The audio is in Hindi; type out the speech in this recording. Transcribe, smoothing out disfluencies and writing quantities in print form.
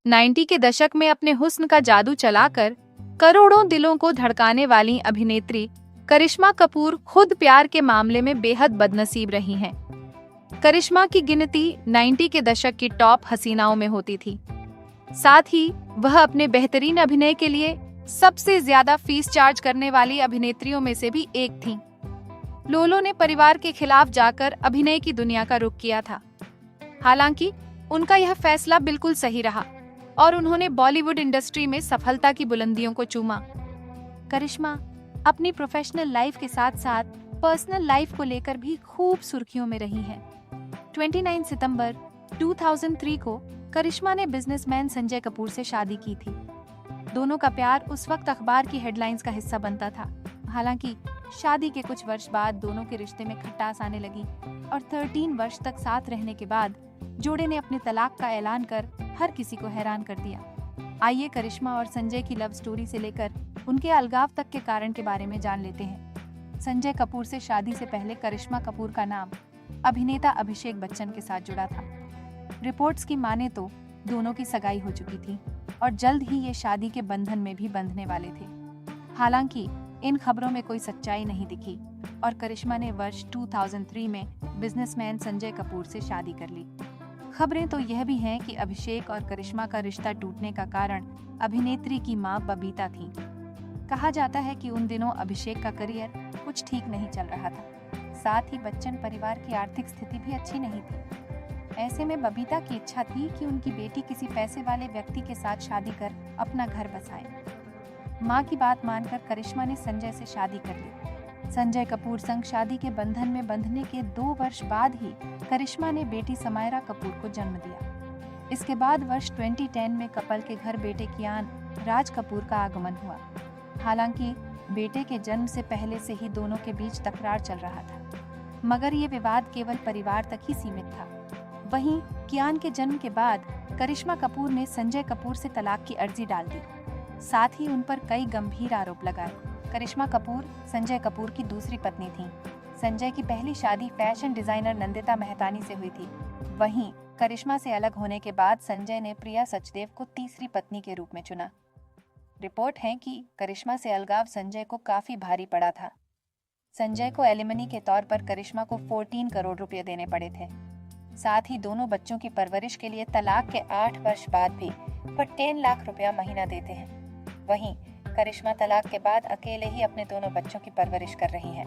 90 के दशक में अपने हुस्न का जादू चलाकर करोड़ों दिलों को धड़काने वाली अभिनेत्री करिश्मा कपूर खुद प्यार के मामले में बेहद बदनसीब रही हैं। करिश्मा की गिनती 90 के दशक की टॉप हसीनाओं में होती थी। साथ ही वह अपने बेहतरीन अभिनय के लिए सबसे ज्यादा फीस चार्ज करने वाली अभिनेत्रियों में से भी एक थीं। लोलो ने परिवार के खिलाफ जाकर अभिनय की दुनिया का रुख किया था। हालांकि उनका यह फैसला बिल्कुल सही रहा और उन्होंने बॉलीवुड इंडस्ट्री में सफलता की बुलंदियों को चूमा। करिश्मा अपनी प्रोफेशनल लाइफ के साथ साथ पर्सनल लाइफ को लेकर भी खूब सुर्खियों में रही हैं। 29 सितंबर 2003 को करिश्मा ने बिजनेसमैन संजय कपूर से शादी की थी। दोनों का प्यार उस वक्त अखबार की हेडलाइंस का हिस्सा बनता था। हालांकि शादी के कुछ वर्ष बाद दोनों के रिश्ते में खटास आने लगी और 13 वर्ष तक साथ रहने के बाद जोड़े ने अपने तलाक का ऐलान कर हर किसी को हैरान कर दिया। आइए करिश्मा और संजय की लव स्टोरी से लेकर उनके अलगाव तक के कारण के बारे में जान लेते हैं। संजय कपूर से शादी से पहले करिश्मा कपूर का नाम अभिनेता अभिषेक बच्चन के साथ जुड़ा था। रिपोर्ट्स की माने तो दोनों की सगाई हो चुकी थी और जल्द ही ये शादी के बंधन में भी बंधने वाले थे। हालांकि इन खबरों में कोई सच्चाई नहीं दिखी और करिश्मा ने वर्ष 2003 में बिजनेसमैन संजय कपूर से शादी कर ली। खबरें तो यह भी हैं कि अभिषेक और करिश्मा का रिश्ता टूटने का कारण अभिनेत्री की मां बबीता थी। कहा जाता है कि उन दिनों अभिषेक का करियर कुछ ठीक नहीं चल रहा था। साथ ही बच्चन परिवार की आर्थिक स्थिति भी अच्छी नहीं थी। ऐसे में बबीता की इच्छा थी कि उनकी बेटी किसी पैसे वाले व्यक्ति के साथ शादी कर अपना घर बसाए। मां की बात मानकर करिश्मा ने संजय से शादी कर ली। संजय कपूर संग शादी के बंधन में बंधने के 2 वर्ष बाद ही करिश्मा ने बेटी समायरा कपूर को जन्म दिया। इसके बाद वर्ष 2010 में कपल के घर बेटे कियान राज कपूर का आगमन हुआ। हालांकि बेटे के जन्म से पहले से ही दोनों के बीच तकरार चल रहा था, मगर ये विवाद केवल परिवार तक ही सीमित था। वहीं कियान के जन्म के बाद करिश्मा कपूर ने संजय कपूर से तलाक की अर्जी डाल दी। साथ ही उन पर कई गंभीर आरोप लगाए। करिश्मा कपूर संजय कपूर की दूसरी पत्नी थीं। संजय की पहली शादी फैशन डिजाइनर नंदिता मेहतानी से हुई थी। वहीं करिश्मा से अलग होने के बाद संजय ने प्रिया सचदेव को तीसरी पत्नी के रूप में चुना। रिपोर्ट है कि करिश्मा से अलगाव संजय को काफी भारी पड़ा था। संजय को एलिमनी के तौर पर करिश्मा को 14 करोड़ रुपए देने पड़े थे। साथ ही दोनों बच्चों की परवरिश के लिए तलाक के 8 वर्ष बाद भी पर 10 लाख रुपया महीना देते हैं। वहीं करिश्मा तलाक के बाद अकेले ही अपने दोनों बच्चों की परवरिश कर रही हैं।